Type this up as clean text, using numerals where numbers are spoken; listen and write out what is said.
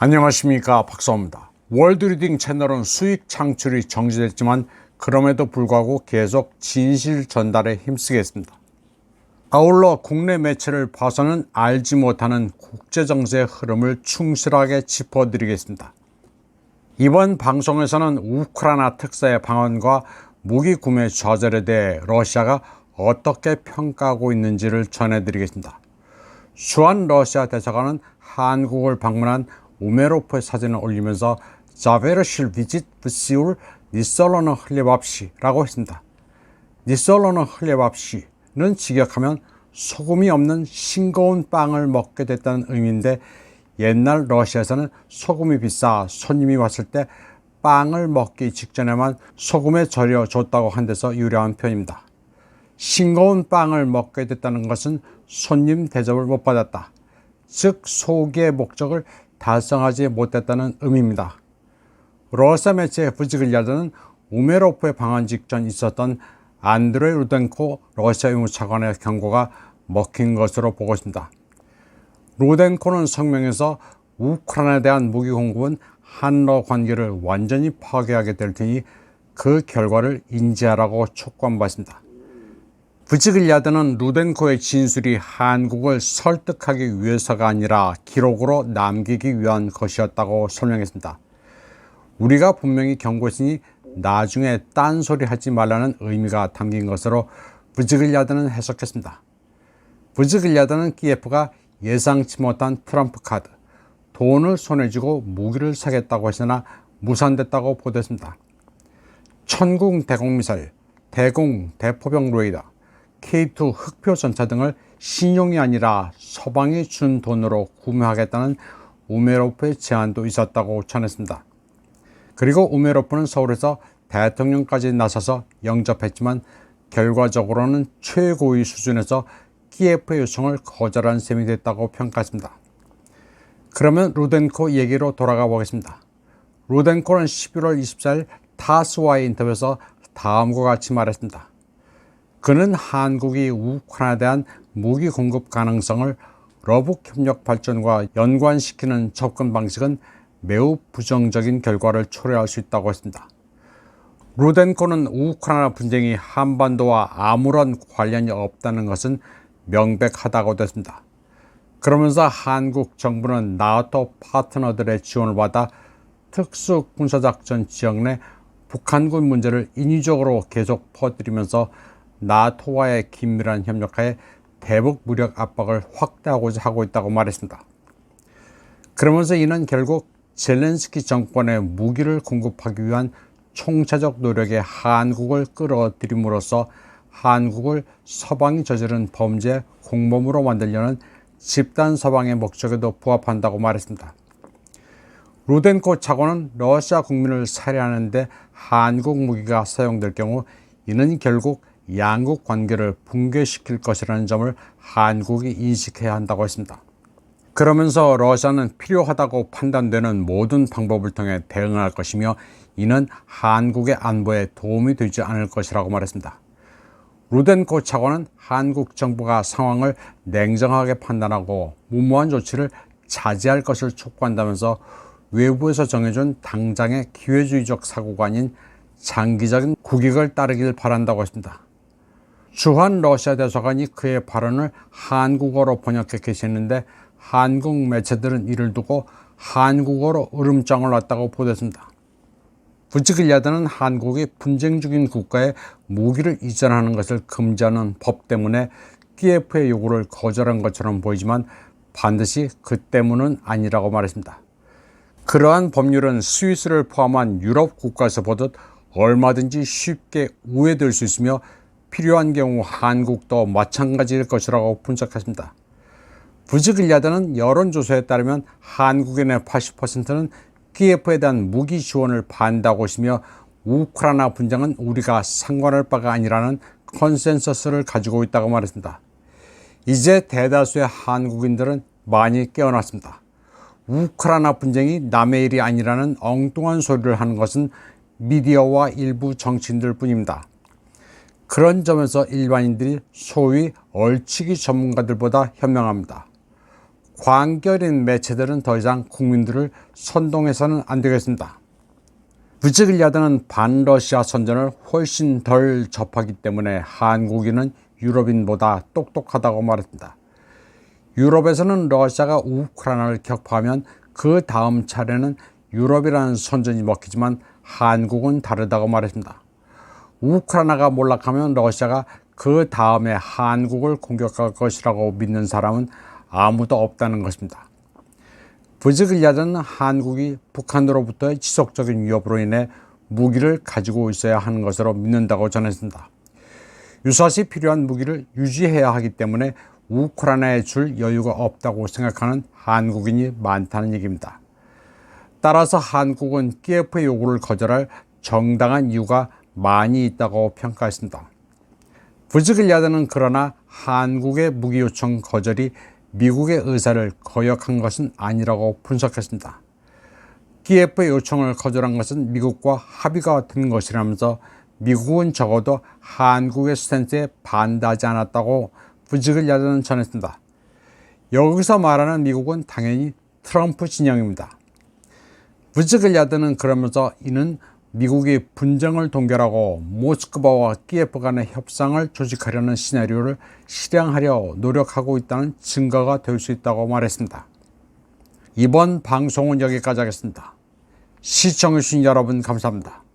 안녕하십니까, 박사입니다. 월드리딩 채널은 수익 창출이 정지됐지만 그럼에도 불구하고 계속 진실 전달에 힘쓰겠습니다. 아울러 국내 매체를 봐서는 알지 못하는 국제정세의 흐름을 충실하게 짚어드리겠습니다. 이번 방송에서는 우크라이나 특사의 방언과 무기 구매 좌절에 대해 러시아가 어떻게 평가하고 있는지를 전해드리겠습니다. 수한 러시아 대사관은 한국을 방문한 우메로프의 사진을 올리면서 자베르실 비짓 브시울 니솔로는 흘레밥시 라고 했습니다. 니솔로는 흘레밥시는 직역하면 소금이 없는 싱거운 빵을 먹게 됐다는 의미인데, 옛날 러시아에서는 소금이 비싸 손님이 왔을 때 빵을 먹기 직전에만 소금에 절여줬다고 한 데서 유래한 표현입니다. 싱거운 빵을 먹게 됐다는 것은 손님 대접을 못 받았다, 즉 소기의 목적을 달성하지 못했다는 의미입니다. 러시아 매체 부지글야드는 우메로프의 방한 직전 있었던 안드레이 루덴코 러시아 의무차관의 경고가 먹힌 것으로 보고 있습니다. 루덴코는 성명에서 우크라이나에 대한 무기 공급은 한러 관계를 완전히 파괴하게 될 테니 그 결과를 인지하라고 촉구한 바 있습니다. 부지글야드는 루덴코의 진술이 한국을 설득하기 위해서가 아니라 기록으로 남기기 위한 것이었다고 설명했습니다. 우리가 분명히 경고했으니 나중에 딴소리 하지 말라는 의미가 담긴 것으로 부지글야드는 해석했습니다. 부지글야드는 키예프가 예상치 못한 트럼프 카드, 돈을 손에 쥐고 무기를 사겠다고 했으나 무산됐다고 보도했습니다. 천궁 대공미사일, 대공 대포병 레이더, K2 흑표 전차 등을 신용이 아니라 서방이 준 돈으로 구매하겠다는 우메로프의 제안도 있었다고 전했습니다. 그리고 우메로프는 서울에서 대통령까지 나서서 영접했지만 결과적으로는 최고위 수준에서 키예프의 요청을 거절한 셈이 됐다고 평가했습니다. 그러면 루덴코 얘기로 돌아가 보겠습니다. 루덴코는 11월 24일 타스와의 인터뷰에서 다음과 같이 말했습니다. 그는 한국이 우크라이나에 대한 무기 공급 가능성을 러북 협력 발전과 연관시키는 접근 방식은 매우 부정적인 결과를 초래할 수 있다고 했습니다. 루덴코는 우크라이나 분쟁이 한반도와 아무런 관련이 없다는 것은 명백하다고 했습니다. 그러면서 한국 정부는 나토 파트너들의 지원을 받아 특수 군사작전 지역 내 북한군 문제를 인위적으로 계속 퍼뜨리면서 나토와의 긴밀한 협력하에 대북 무력 압박을 확대하고자 하고 있다고 말했습니다. 그러면서 이는 결국 젤렌스키 정권에 무기를 공급하기 위한 총체적 노력에 한국을 끌어들임으로써 한국을 서방이 저지른 범죄 공범으로 만들려는 집단 서방의 목적에도 부합한다고 말했습니다. 루덴코 차관은 러시아 국민을 살해하는 데 한국 무기가 사용될 경우 이는 결국 양국 관계를 붕괴시킬 것이라는 점을 한국이 인식해야 한다고 했습니다. 그러면서 러시아는 필요하다고 판단되는 모든 방법을 통해 대응할 것이며 이는 한국의 안보에 도움이 되지 않을 것이라고 말했습니다. 루덴코 차관은 한국 정부가 상황을 냉정하게 판단하고 무모한 조치를 자제할 것을 촉구한다면서 외부에서 정해준 당장의 기회주의적 사고가 아닌 장기적인 국익을 따르길 바란다고 했습니다. 주한 러시아 대사관이 그의 발언을 한국어로 번역해 게시했는데 한국 매체들은 이를 두고 한국어로 으름장을 놨다고 보도했습니다. 부지글야드는 한국이 분쟁 중인 국가에 무기를 이전하는 것을 금지하는 법 때문에 키예프의 요구를 거절한 것처럼 보이지만 반드시 그 때문은 아니라고 말했습니다. 그러한 법률은 스위스를 포함한 유럽 국가에서 보듯 얼마든지 쉽게 우회될 수 있으며 필요한 경우 한국도 마찬가지일 것이라고 분석했습니다. 부지글야드는 여론조사에 따르면 한국인의 80%는 키예프에 대한 무기 지원을 반대하고 있으며 우크라이나 분쟁은 우리가 상관할 바가 아니라는 컨센서스를 가지고 있다고 말했습니다. 이제 대다수의 한국인들은 많이 깨어났습니다. 우크라이나 분쟁이 남의 일이 아니라는 엉뚱한 소리를 하는 것은 미디어와 일부 정치인들 뿐입니다. 그런 점에서 일반인들이 소위 얼치기 전문가들보다 현명합니다. 광결인 매체들은 더 이상 국민들을 선동해서는 안 되겠습니다. 부즈글야드는 반러시아 선전을 훨씬 덜 접하기 때문에 한국인은 유럽인보다 똑똑하다고 말했습니다. 유럽에서는 러시아가 우크라이나를 격파하면 그 다음 차례는 유럽이라는 선전이 먹히지만 한국은 다르다고 말했습니다. 우크라이나가 몰락하면 러시아가 그 다음에 한국을 공격할 것이라고 믿는 사람은 아무도 없다는 것입니다. 부즈글야드는 한국이 북한으로부터의 지속적인 위협으로 인해 무기를 가지고 있어야 하는 것으로 믿는다고 전했습니다. 유사시 필요한 무기를 유지해야 하기 때문에 우크라이나에 줄 여유가 없다고 생각하는 한국인이 많다는 얘기입니다. 따라서 한국은 키예프의 요구를 거절할 정당한 이유가 많이 있다고 평가했습니다. 부즈글야드는 그러나 한국의 무기 요청 거절이 미국의 의사를 거역한 것은 아니라고 분석했습니다. 키예프의 요청을 거절한 것은 미국과 합의가 된 것이라면서 미국은 적어도 한국의 스탠스에 반대하지 않았다고 부즈글야드는 전했습니다. 여기서 말하는 미국은 당연히 트럼프 진영입니다. 부즈글야드는 그러면서 이는 미국이 분쟁을 동결하고 모스크바와 키예프 간의 협상을 조직하려는 시나리오를 실행하려 노력하고 있다는 증거가 될 수 있다고 말했습니다. 이번 방송은 여기까지 하겠습니다. 시청해주신 여러분 감사합니다.